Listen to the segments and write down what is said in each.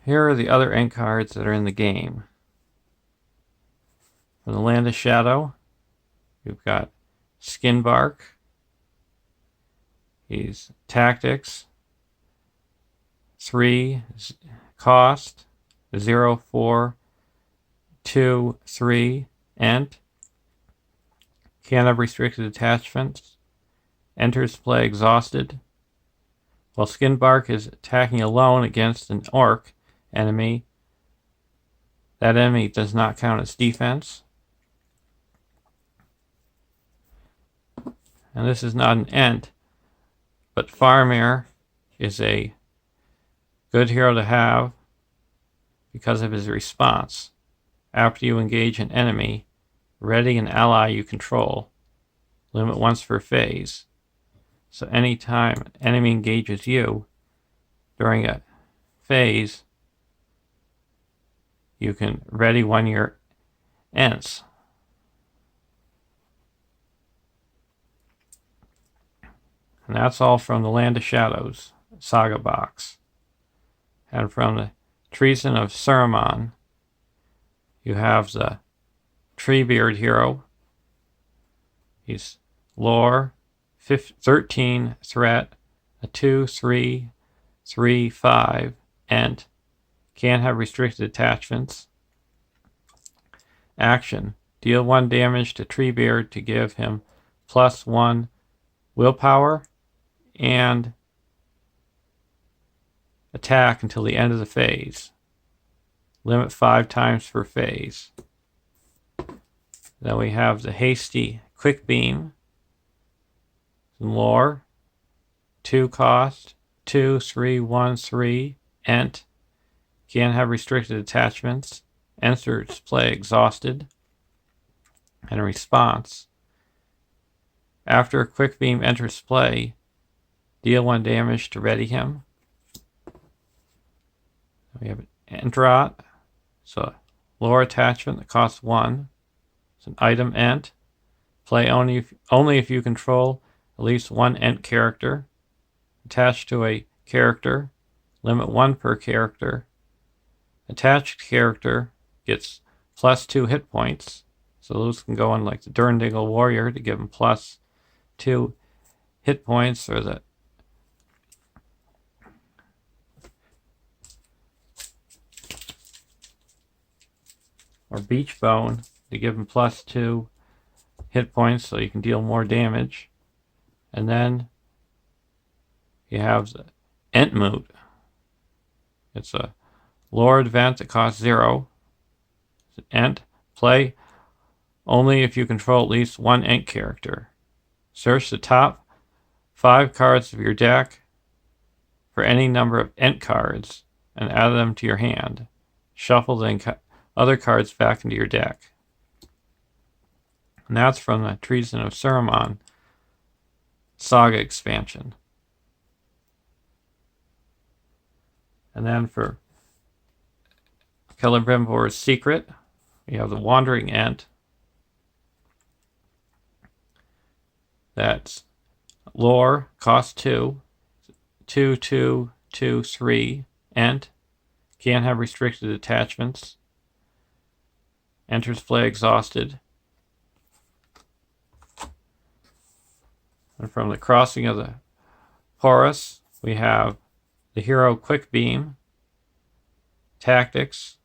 here are the other end cards that are in the game. From the Land of Shadow, we've got Skinbark. He's Tactics, 3 cost, 0, 4, 2, 3, Ent. Can't have restricted attachments. Enters play exhausted. While Skinbark is attacking alone against an orc enemy, that enemy does not count as defense. And this is not an Ent, but Faramir is a good hero to have because of his response. After you engage an enemy, ready an ally you control. Limit once per phase. So anytime an enemy engages you during a phase, you can ready one of your Ents. And that's all from the Land of Shadows Saga box. And from the Treason of Saruman, you have the Treebeard hero. He's lore, 13 threat, a 2, 3, 3, 5, Ent. Can't have restricted attachments. Action. Deal 1 damage to Treebeard to give him +1 willpower and attack until the end of the phase. Limit 5 times per phase. Then we have the Hasty Quick Beam. Some lore. 2 cost. 2, 3, 1, 3. Ent. Can't have restricted attachments. Enters play exhausted. And a response. After a Quick Beam enters play, deal 1 damage to ready him. We have an Entrot. So lore attachment that costs 1. It's an item Ent. Play only if you control at least 1 Ent character. Attached to a character. Limit 1 per character. Attached character gets +2 hit points. So those can go on like the Durndingle Warrior to give him +2 hit points, or the Beach Bone to give him +2 hit points so you can deal more damage. And then you have the Entmoot. It's a lore event that costs 0. It's an Ent. Play only if you control at least 1 Ent character. Search the top 5 cards of your deck for any number of Ent cards and add them to your hand. Shuffle the other cards back into your deck. And that's from the Treason of Saruman Saga expansion. And then for Celebrimbor's Secret, we have the Wandering Ent. That's lore, cost 2, 2, 2, 2, 3, Ent. Can't have restricted attachments. Enters play exhausted. And from the Crossing of the Porous, we have the hero Quick Beam, Tactics,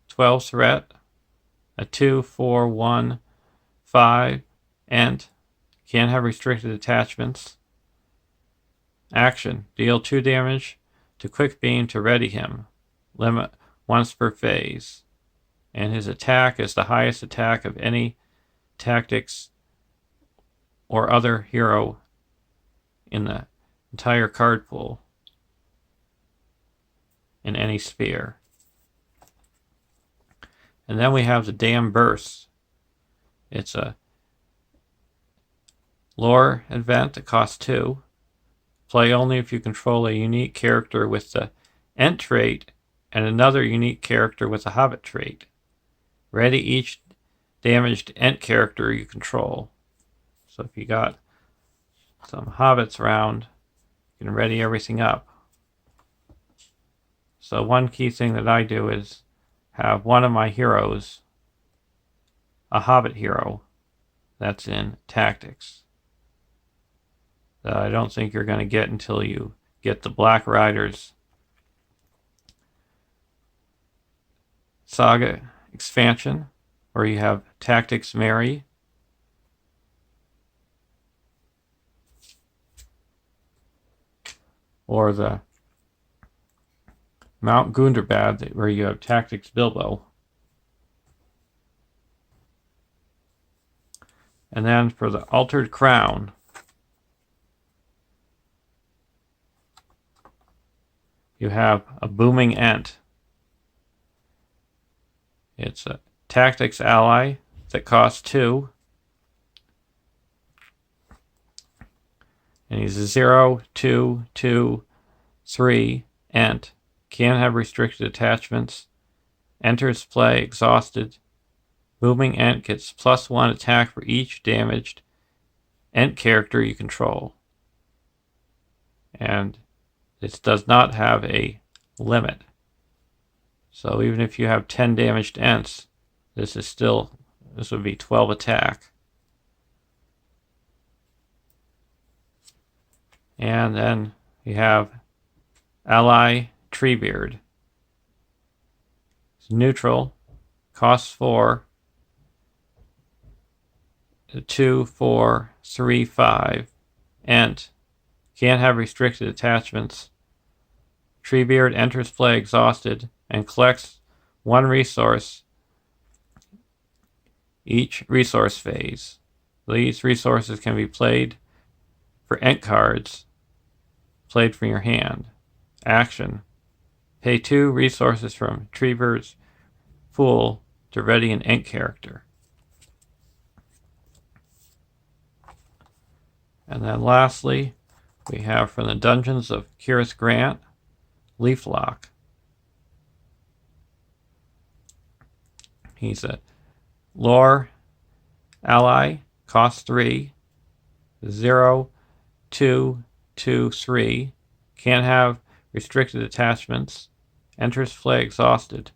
12 threat, a 2, 4, 1, 5, Ent. Can't have restricted attachments. Action. Deal 2 damage to Quick Beam to ready him. Limit once per phase. And his attack is the highest attack of any Tactics or other hero in the entire card pool in any sphere. And then we have the Damn Burst. It's a lore event that costs 2. Play only if you control a unique character with the Ent trait and another unique character with a Hobbit trait. Ready each damaged Ent character you control. So if you got some hobbits around, you can ready everything up. So one key thing that I do is have one of my heroes, a Hobbit hero, that's in Tactics, that I don't think you're going to get until you get the Black Riders Saga expansion, where you have Tactics Mary, or the Mount Gunderbad, where you have Tactics Bilbo. And then for the Altered Crown, you have a Booming Ent. It's a Tactics ally that costs 2. And he's a 0, 2, 2, 3 Ent. Can't have restricted attachments. Enters play exhausted. Booming Ent gets +1 attack for each damaged Ent character you control. And it does not have a limit. So even if you have 10 damaged Ents, this would be 12 attack. And then you have Ally Treebeard. It's neutral, costs 4, 2, 4, 3, 5, Ent. Can't have restricted attachments. Treebeard enters play exhausted and collects 1 resource each resource phase. These resources can be played for Ent cards played from your hand. Action: pay 2 resources from Treebeard's pool to ready an Ent character. And then lastly, we have from the Dungeons of Curious Grant, Leaflock. He's a lore ally, cost 3, 0, 2, 2, 3. Can't have restricted attachments. Enters play exhausted.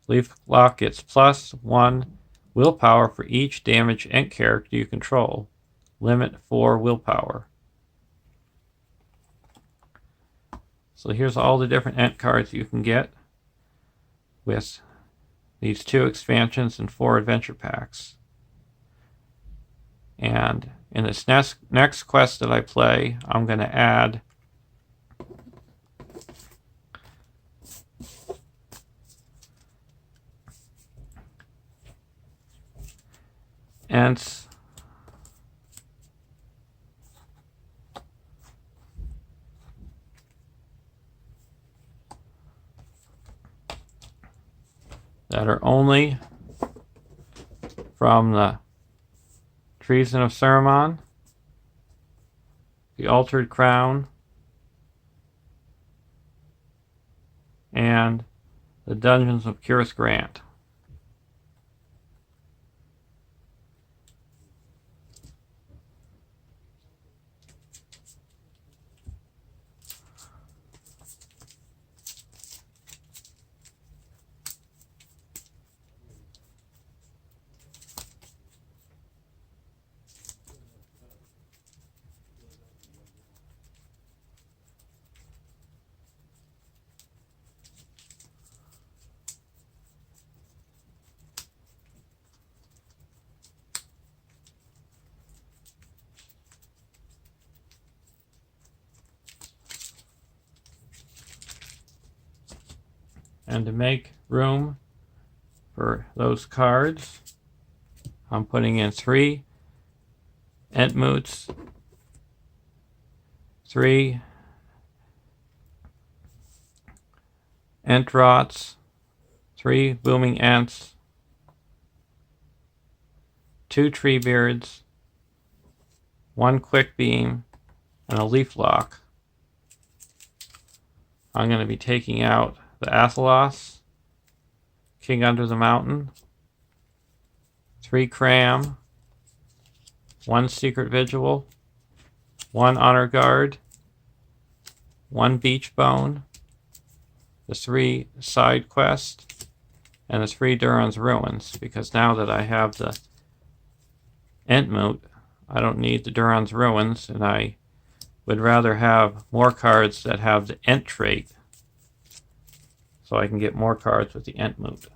Leaflock gets +1 willpower for each damaged Ent character you control. Limit 4 willpower. So here's all the different Ent cards you can get with these 2 expansions and 4 adventure packs. And in this next quest that I play, I'm going to add Ents that are only from the Treason of Saruman, the Altered Crown, and the Dungeons of Curious Grant. And to make room for those cards, I'm putting in 3 Entmoots, 3 Entrots, 3 Booming Ents, 2 Treebeards, 1 Quick Beam, and a Leaflock. I'm going to be taking out the Athelos, King Under the Mountain, 3 Cram, 1 Secret Vigil, 1 Honor Guard, 1 Beach Bone, the 3 side quests and the 3 Duran's Ruins, because now that I have the Entmoot, I don't need the Duran's Ruins, and I would rather have more cards that have the Ent trait, so I can get more cards with the Entmoot.